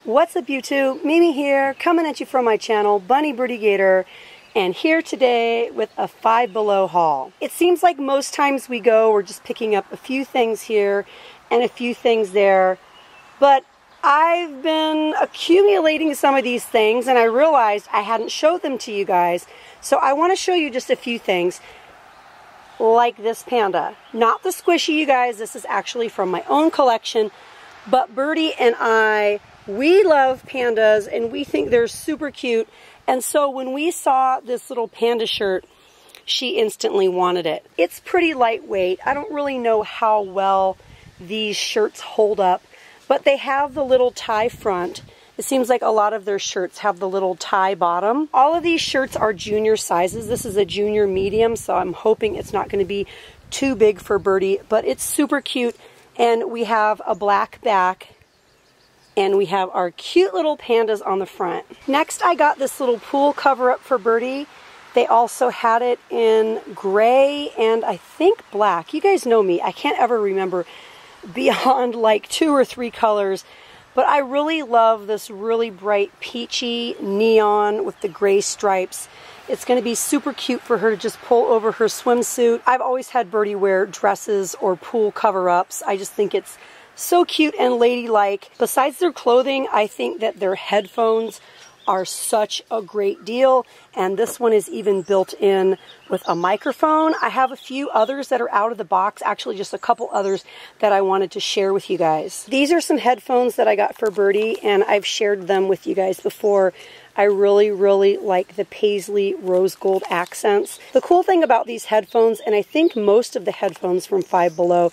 What's up YouTube? Mimi here, coming at you from my channel, Bunny Birdy Gator, and here today with a Five Below haul. It seems like most times we go, we're just picking up a few things here and a few things there, but I've been accumulating some of these things and I realized I hadn't showed them to you guys, so I want to show you just a few things. Like this panda. Not the squishy, you guys, this is actually from my own collection, but Birdy and I, we love pandas and we think they're super cute, and so when we saw this little panda shirt, she instantly wanted it. It's pretty lightweight. I don't really know how well these shirts hold up, but they have the little tie front. It seems like a lot of their shirts have the little tie bottom. All of these shirts are junior sizes. This is a junior medium, so I'm hoping it's not going to be too big for Birdy, but it's super cute. And we have a black back, and we have our cute little pandas on the front. Next, I got this little pool cover-up for Birdy. They also had it in gray and I think black. You guys know me, I can't ever remember beyond like 2 or 3 colors. But I really love this really bright peachy neon with the gray stripes. It's going to be super cute for her to just pull over her swimsuit. I've always had Birdy wear dresses or pool cover-ups. I just think it's so cute and ladylike. Besides their clothing, I think that their headphones are such a great deal, and this one is even built in with a microphone. I have a few others that are out of the box, actually just a couple others that I wanted to share with you guys. These are some headphones that I got for Birdy, and I've shared them with you guys before. I really like the paisley rose gold accents. The cool thing about these headphones, and I think most of the headphones from Five Below,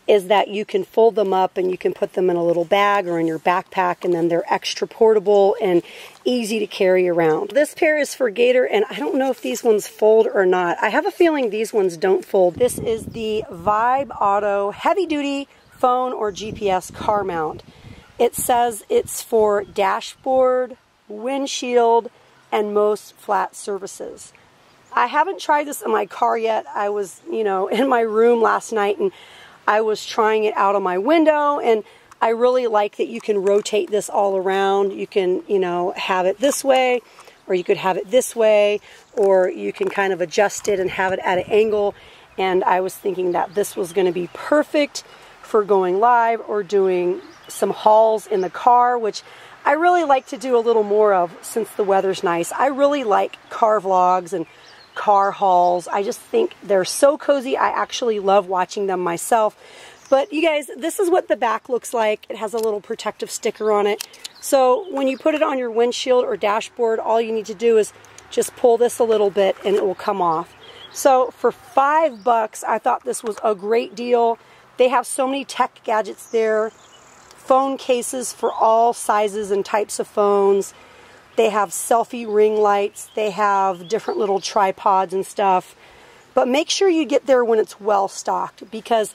is that you can fold them up and you can put them in a little bag or in your backpack, and then they're extra portable and easy to carry around. This pair is for Gator, and I don't know if these ones fold or not. I have a feeling these ones don't fold. This is the Vibe Auto Heavy Duty Phone or GPS Car Mount. It says it's for dashboard, windshield, and most flat surfaces. I haven't tried this in my car yet. I was, in my room last night and I was trying it out on my window, and I really like that you can rotate this all around. You can, have it this way, or you could have it this way, or you can kind of adjust it and have it at an angle. And I was thinking that this was going to be perfect for going live or doing some hauls in the car, which I really like to do a little more of since the weather's nice. I really like car vlogs and car hauls. I just think they're so cozy. I actually love watching them myself. But you guys, this is what the back looks like. It has a little protective sticker on it. So when you put it on your windshield or dashboard, all you need to do is just pull this a little bit and it will come off. So for $5, I thought this was a great deal. They have so many tech gadgets there. Phone cases for all sizes and types of phones. They have selfie ring lights. They have different little tripods and stuff. But make sure you get there when it's well stocked, because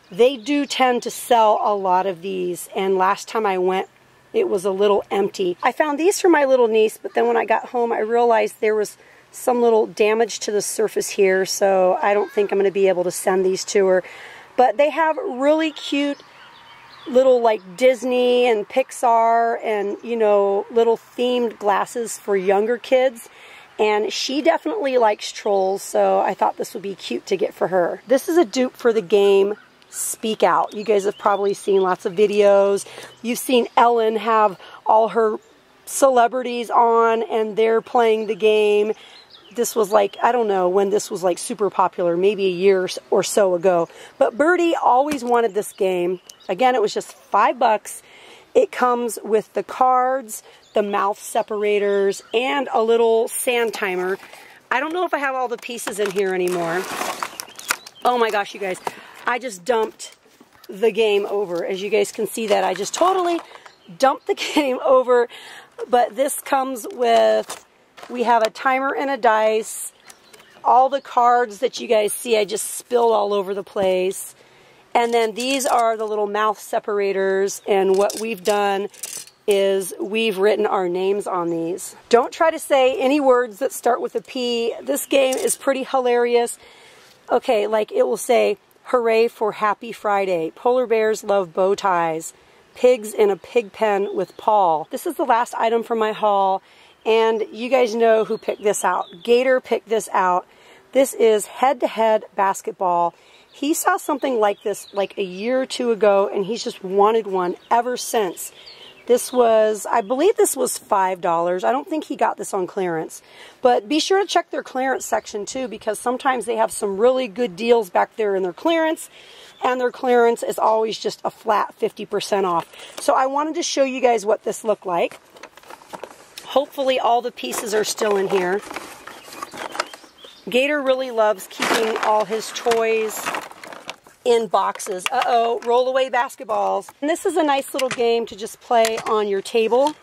they do tend to sell a lot of these. And last time I went, it was a little empty. I found these for my little niece, but then when I got home, I realized there was some little damage to the surface here. So I don't think I'm going to be able to send these to her. But they have really cute little like Disney and Pixar and little themed glasses for younger kids, and she definitely likes trolls, so I thought this would be cute to get for her. This is a dupe for the game Speak Out. You guys have probably seen lots of videos. You've seen Ellen have all her celebrities on and they're playing the game. This was like, I don't know when this was like super popular, maybe a year or so ago. But Birdy always wanted this game. Again, it was just $5. It comes with the cards, the mouth separators, and a little sand timer. I don't know if I have all the pieces in here anymore. Oh my gosh, you guys. I just dumped the game over. As you guys can see that, I just totally dumped the game over. But this comes with, we have a timer and a dice. All the cards that you guys see, I just spilled all over the place. And then these are the little mouth separators, and what we've done is we've written our names on these. Don't try to say any words that start with a P. This game is pretty hilarious. Okay, like it will say, hooray for Happy Friday. Polar bears love bow ties. pigs in a pig pen with Paul. This is the last item from my haul, and you guys know who picked this out. Gator picked this out. This is head-to-head basketball. He saw something like this like a year or two ago, and he's just wanted one ever since. This was, I believe this was $5. I don't think he got this on clearance. But be sure to check their clearance section too, because sometimes they have some really good deals back there in their clearance. And their clearance is always just a flat 50% off. So I wanted to show you guys what this looked like. Hopefully all the pieces are still in here. Gator really loves keeping all his toys in boxes. Uh-oh, roll-away basketballs. And this is a nice little game to just play on your table.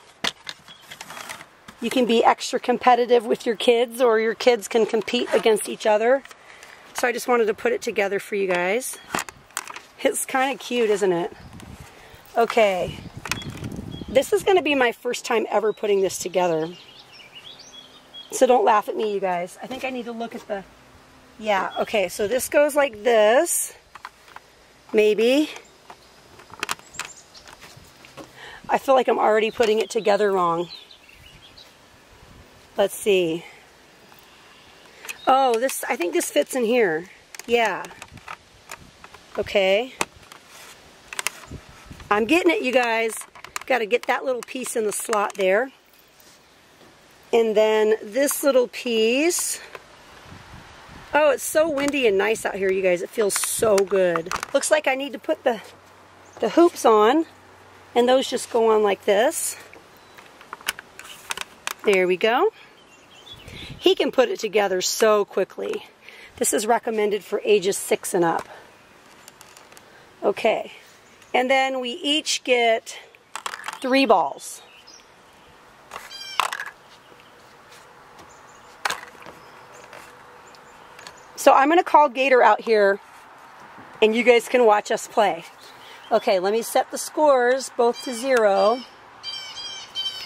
You can be extra competitive with your kids, or your kids can compete against each other. So I just wanted to put it together for you guys. It's kind of cute, isn't it? Okay. This is going to be my first time ever putting this together. So don't laugh at me, you guys. I think I need to look at the... Yeah, okay, so this goes like this. Maybe. I feel like I'm already putting it together wrong. Let's see. Oh, this, I think this fits in here. Yeah. Okay. I'm getting it, you guys. Got to get that little piece in the slot there. And then this little piece. Oh, it's so windy and nice out here, you guys. It feels so good. Looks like I need to put the hoops on, and those just go on like this. There we go. He can put it together so quickly. This is recommended for ages 6 and up. Okay. And then we each get 3 balls. So I'm going to call Gator out here, and you guys can watch us play. Okay, let me set the scores both to 0.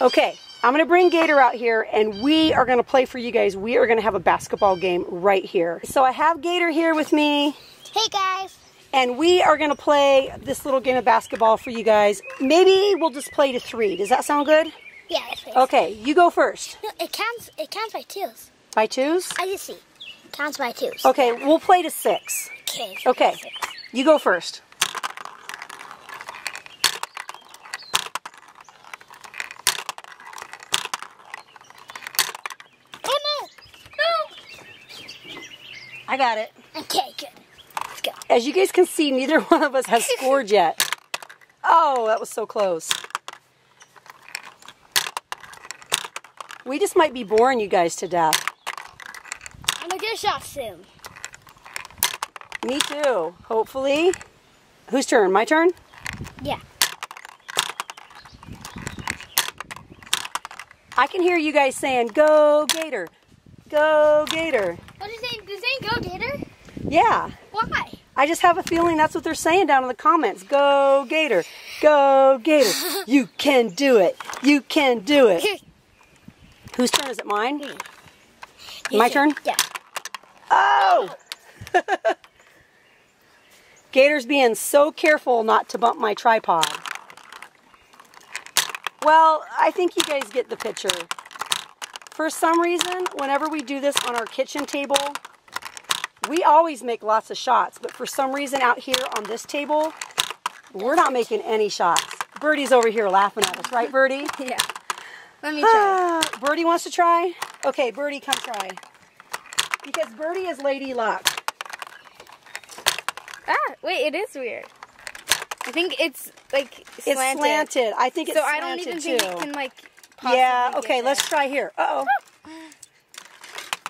Okay, I'm going to bring Gator out here, and we are going to play for you guys. We are going to have a basketball game right here. So I have Gator here with me. Hey, guys. And we are going to play this little game of basketball for you guys. Maybe we'll just play to 3. Does that sound good? Yeah, please. Okay, you go first. No, it counts by 2s. By 2s? I just see. Counts by 2s. Okay, we'll play to 6. Okay. Okay, you go first. Oh, no. No. I got it. Okay, good. Let's go. As you guys can see, neither one of us has scored yet. Oh, that was so close. We just might be boring you guys to death. I'm going to get a shot soon. Me too, hopefully. Whose turn? My turn? Yeah. I can hear you guys saying, "Go Gator, go Gator." What is it? Does it go, Gator? Yeah. Why? I just have a feeling that's what they're saying down in the comments. Go Gator, go Gator. You can do it. You can do it. Whose turn is it? Mine? My turn? Yeah. Oh! Gator's being so careful not to bump my tripod. Well, I think you guys get the picture. For some reason, whenever we do this on our kitchen table, we always make lots of shots, but for some reason out here on this table, we're not making any shots. Birdie's over here laughing at us, right, Birdie? Yeah. Let me try. Birdie wants to try? Okay, Birdie, come try. Because Birdie is Lady Luck. Ah, wait, it is weird. I think it's like slanted. It's slanted. I think it's so slanted I don't even too. think it can like possibly Yeah, get okay, there. let's try here. Uh-oh.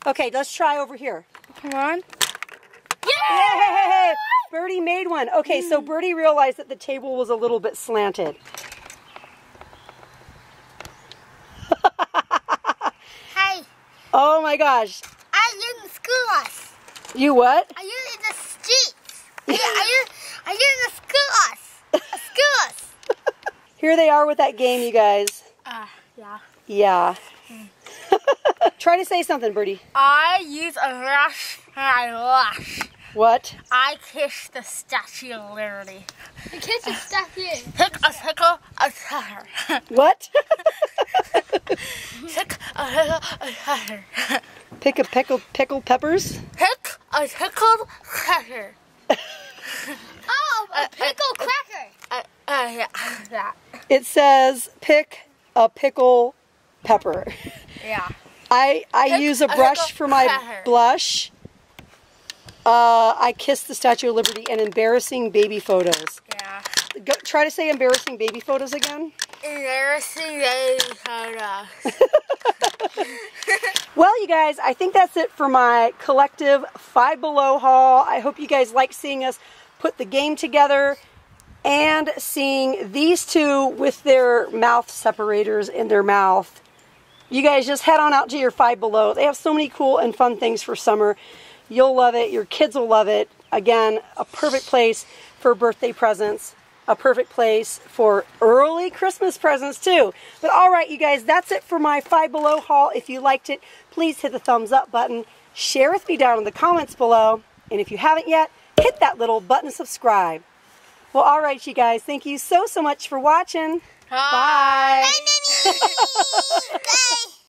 Okay, let's try over here. Come on. Yay! Birdie made one. Okay, so Birdie realized that the table was a little bit slanted. Hey, Oh my gosh. I use the school bus. You what? I use in the streets. I use the school bus. A school bus. Here they are with that game, you guys. Yeah. Yeah. Try to say something, Birdie. I use a rush and I rush. What? I kissed the Statue of Liberty. The kids are stuck here. Pick a pickle, a cutter. What? Pick a pickle, a cutter. Pick a pickle peppers? Pick a pickled cracker. Oh, a pickle cracker. Yeah. It says pick a pickle pepper. Yeah. I Pick use a a brush pickle for my pepper. blush. I kissed the Statue of Liberty and embarrassing baby photos. Yeah. Go, try to say embarrassing baby photos again. Embarrassing baby photos. Well, you guys, I think that's it for my collective Five Below haul. I hope you guys like seeing us put the game together and seeing these two with their mouth separators in their mouth. You guys just head on out to your Five Below. They have so many cool and fun things for summer. You'll love it. Your kids will love it. Again, a perfect place for birthday presents. A perfect place for early Christmas presents too. But all right, you guys, that's it for my Five Below haul. If you liked it, please hit the thumbs up button. Share with me down in the comments below. And if you haven't yet, hit that little button to subscribe. Well, all right, you guys, thank you so much for watching. Bye. Bye. Bye.